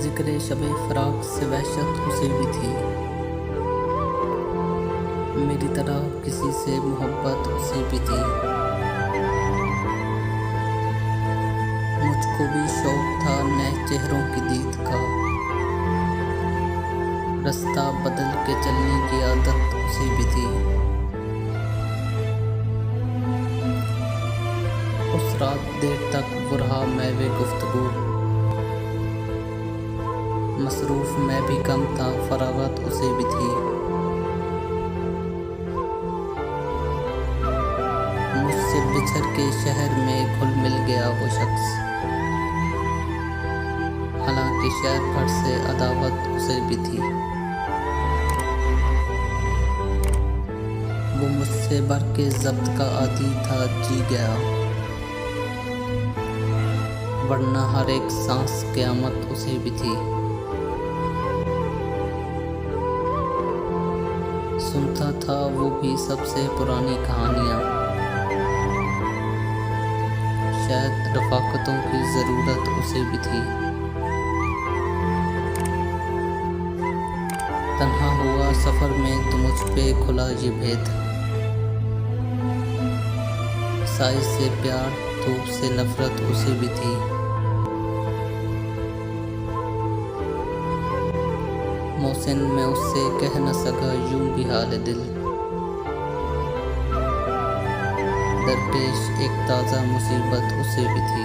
जिक्र शब फ़राक़ से वहशत उसे भी थी, मेरी तरह किसी से मोहब्बत उसे भी थी। मुझको भी शौक़ था नए चेहरों की दीद का, रास्ता बदल के चलने की आदत उसे भी थी। उस रात देर तक वो रहा मैं वे गुफ्तगू, मसरूफ़ मैं भी कम था फ़राग़त उसे भी थी। मुझसे बिछड़ के शहर में घुल मिल गया वो शख्स, हालांकि शहर भर से अदावत उसे भी थी। वो मुझसे बढ़ के ज़ब्त का आदी था, जी गया, वरना हर एक सांस क़यामत उसे भी थी। सुनता था वो भी सबसे पुरानी कहानियाँ, शायद रफ़ाक़तों की ज़रूरत उसे भी थी। तन्हा हुआ सफ़र में तो मुझ पे खुला ये भेद, साइज़ से प्यार धूप से नफ़रत उसे भी थी। मोहसिन मैं उससे कह न सका यूं भी हाल दिल, दरपेश एक ताज़ा मुसीबत उसे भी थी।